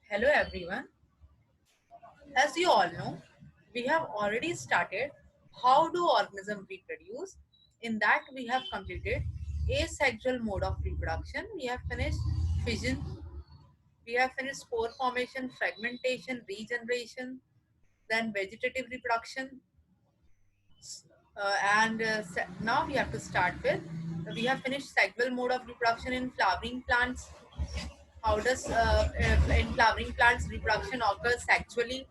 Hello everyone. As you all know, we have already started how do organisms reproduce. In that we have completed asexual mode of reproduction. We have finished fission, we have finished spore formation, fragmentation, regeneration, then vegetative reproduction, and now we have to start with we have finished sexual mode of reproduction in flowering plants. How does in flowering plants reproduction occurs sexually?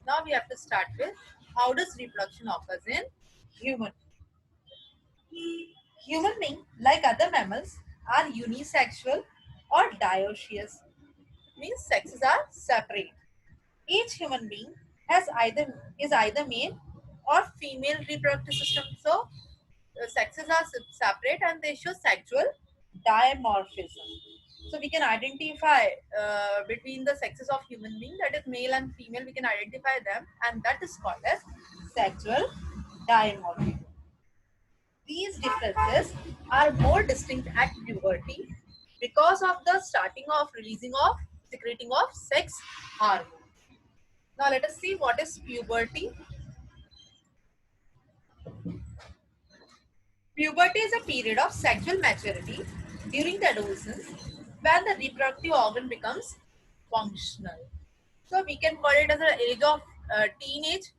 Now we have to start with how does reproduction occurs in human. Human being, like other mammals, are unisexual or dioecious, means sexes are separate. Each human being has either male or female reproductive system. So sexes are separate and they show sexual dimorphism. So we can identify between the sexes of human being, that is male and female, we can identify them, and that is called as sexual dimorphism. These differences are more distinct at puberty because of the starting of releasing of secreting of sex hormone. Now let us see what is puberty. Puberty is a period of sexual maturity during the adolescence when the reproductive organ becomes functional. So we can call it as the age of teenage.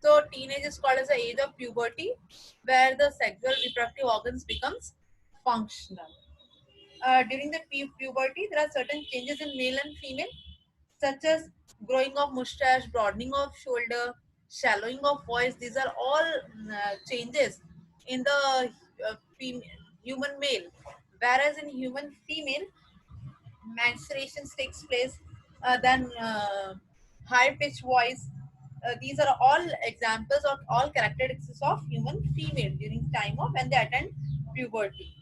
So teenage is called as the age of puberty where the sexual reproductive organs becomes functional. During the puberty, there are certain changes in male and female, such as growing of mustache, broadening of shoulder, shallowing of voice. These are all changes in the human male. Whereas in human female, menstruation takes place, then high pitched voice. These are all examples of all characteristics of human female during time of when they attend puberty.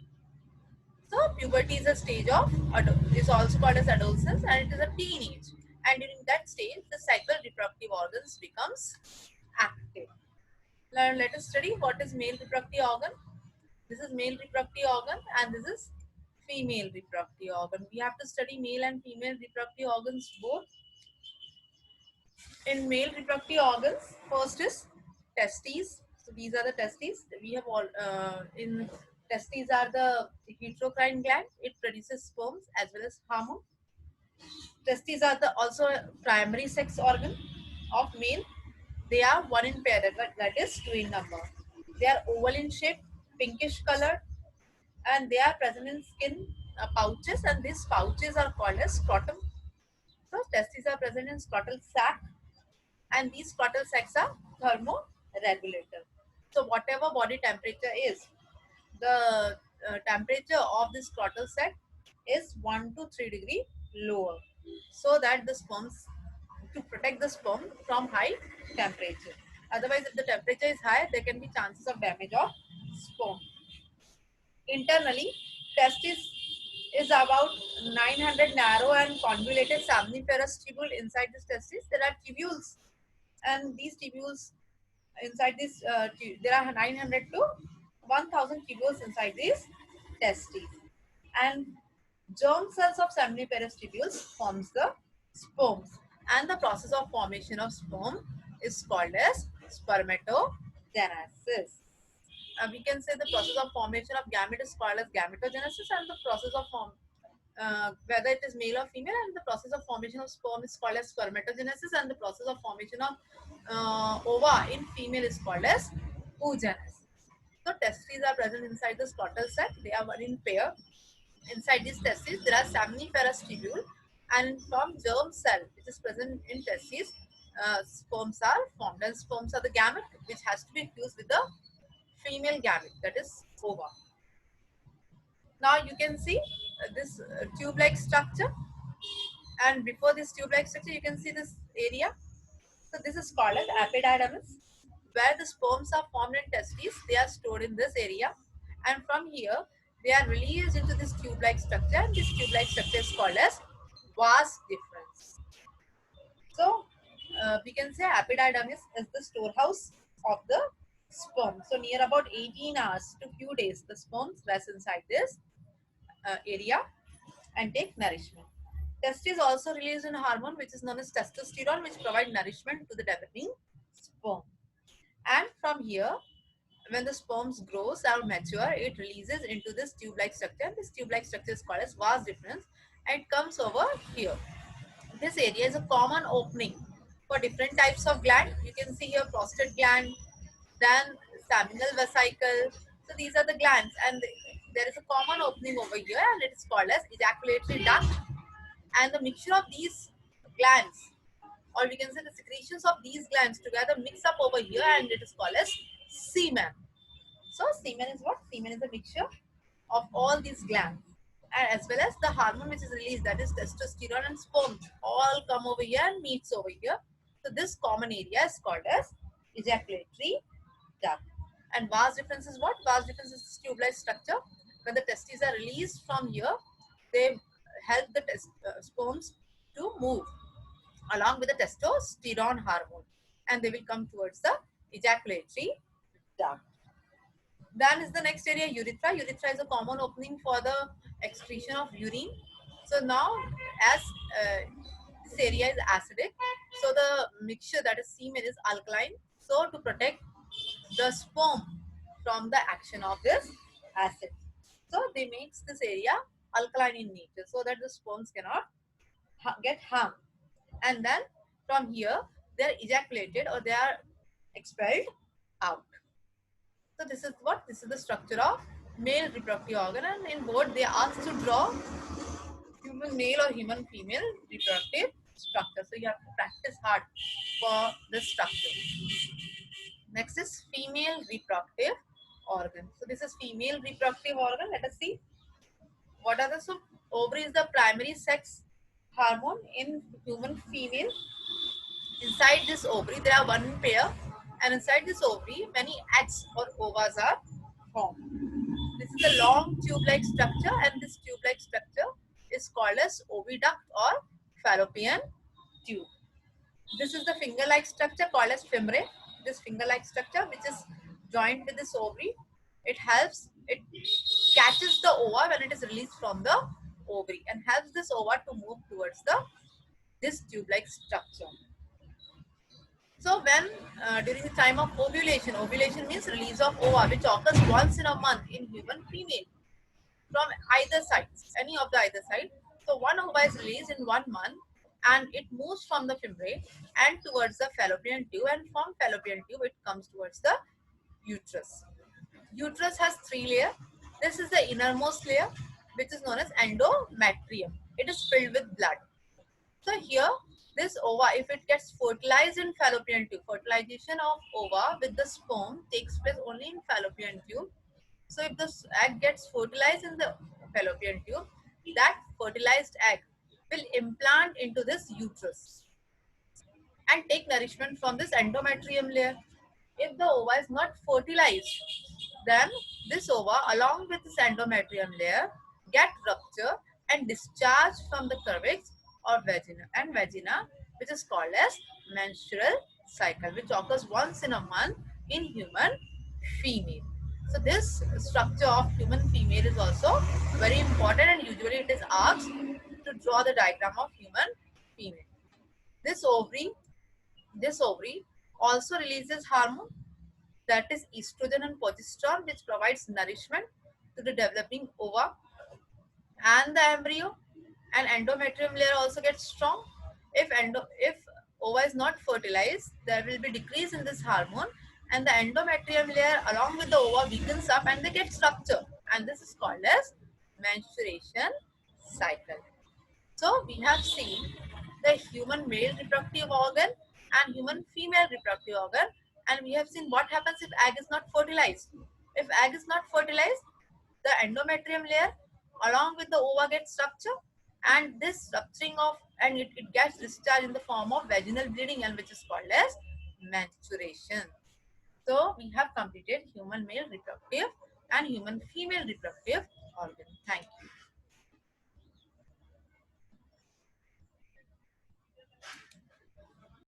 So puberty is a stage of is also called as adolescence, and it is a teenage. And during that stage, the sexual reproductive organs becomes active. Now let us study what is male reproductive organ. This is male reproductive organ, and this is female reproductive organ. We have to study male and female reproductive organs both. In male reproductive organs, first is testes. So these are the testes. We have all in testes are the heterocrine gland. It produces sperms as well as hormone. Testes are the also primary sex organ of male. They are one in pair, that is two in number. They are oval in shape, pinkish color, and they are present in skin pouches, and these pouches are called as scrotum. So testes are present in scrotal sac, and these scrotal sacs are thermoregulator. So whatever body temperature is, the temperature of this scrotal sac is 1 to 3 degree lower, so that the sperms, to protect the sperm from high temperature. Otherwise, if the temperature is high, there can be chances of damage of sperm. Internally, testis is about 900 narrow and convoluted seminiferous tubule inside this testis. There are tubules, and these tubules inside this, there are 900 to 1000 tubules inside these testes. And germ cells of seminiferous tubules forms the sperms. And the process of formation of sperm is called as spermatogenesis. We can say the process of formation of gamete is called as gametogenesis, and the process of whether it is male or female, and the process of formation of sperm is called as spermatogenesis, and the process of formation of ova in female is called as oogenesis. So testes are present inside the scrotal sac. They are one in pair. Inside these testes, there are seminiferous tubule, and from germ cell, which is present in testes, sperms are formed, and sperms are the gamete which has to be fused with the female gamete, that is ova. Now you can see this tube-like structure, and before this tube-like structure, you can see this area. So this is called as epididymis, where the sperms are formed in testes. They are stored in this area, and from here they are released into this tube-like structure. And this tube-like structure is called as vas deferens. So we can say epididymis is the storehouse of the sperm. So near about 18 hours to few days, the sperms rest inside this area and take nourishment. Testes also release a hormone which is known as testosterone, which provide nourishment to the developing sperm. And from here, when the sperms grows or mature, it releases into this tube-like structure. This tube-like structure is called as vas deferens, and it comes over here. This area is a common opening for different types of gland. You can see here prostate gland, then seminal vesicle. So these are the glands, and there is a common opening over here, and it is called as ejaculatory duct. And the mixture of these glands, or we can say the secretions of these glands together, mix up over here, and it is called as semen. So semen is what? Semen is a mixture of all these glands, and as well as the hormone which is released, that is testosterone and sperm, all come over here and meets over here. So this common area is called as ejaculatory duct. And vas deferens is what? Vas deferens is tube-like structure. When the testes are released from here, they help the sperms to move along with the testosterone hormone, and they will come towards the ejaculatory duct. Then is the next area, urethra. Urethra is a common opening for the excretion of urine. So now, as this area is acidic, so the mixture, that is semen, is alkaline. So to protect the sperm from the action of this acid, so they makes this area alkaline in nature, so that the sperms cannot get harmed. And then from here, they are ejaculated or they are expelled out. So this is what? This is the structure of male reproductive organ, and in board they ask to draw human male or human female reproductive structure. So you have to practice hard for this structure. Next is female reproductive organ. So this is female reproductive organ. Let us see what are the, so ovary is the primary sex hormone in human female. Inside this ovary, there are one pair, and inside this ovary, many eggs or ovas are formed. This is a long tube-like structure, and this tube-like structure is called as oviduct or fallopian tube. This is the finger-like structure called as femore. This finger-like structure, which is joined with this ovary, it catches the ova when it is released from the ovary and helps this ova to move towards this tube-like structure. So when during the time of ovulation, ovulation means release of ova, which occurs once in a month in human female from either sides, any of the either side. So one ova is released in 1 month, and it moves from the femore and towards the fallopian tube, and from fallopian tube it comes towards the uterus. Uterus has 3 layers. This is the innermost layer, which is known as endometrium. It is filled with blood. So here, this ova, if it gets fertilized in fallopian tube, fertilization of ova with the sperm takes place only in fallopian tube. So if the egg gets fertilized in the fallopian tube, that fertilized egg will implant into this uterus and take nourishment from this endometrium layer. If the ova is not fertilized, then this ova along with this endometrium layer get rupture and discharge from the cervix or vagina, which is called as menstrual cycle, which occurs once in a month in human female. So this structure of human female is also very important, and usually it is asked to draw the diagram of human female. This ovary also releases hormone, that is estrogen and progesterone, which provides nourishment to the developing ova and the embryo. And endometrium layer also gets strong. If ova is not fertilized, there will be decrease in this hormone, and the endometrium layer along with the ova weakens up and they get structure, and this is called as menstruation cycle. So we have seen the human male reproductive organ and human female reproductive organ, and we have seen what happens if egg is not fertilized. If egg is not fertilized, the endometrium layer along with the ova gets structure, and this structuring of, and it gets discharged in the form of vaginal bleeding, and which is called as menstruation. So we have completed human male reproductive and human female reproductive organ. Thank you.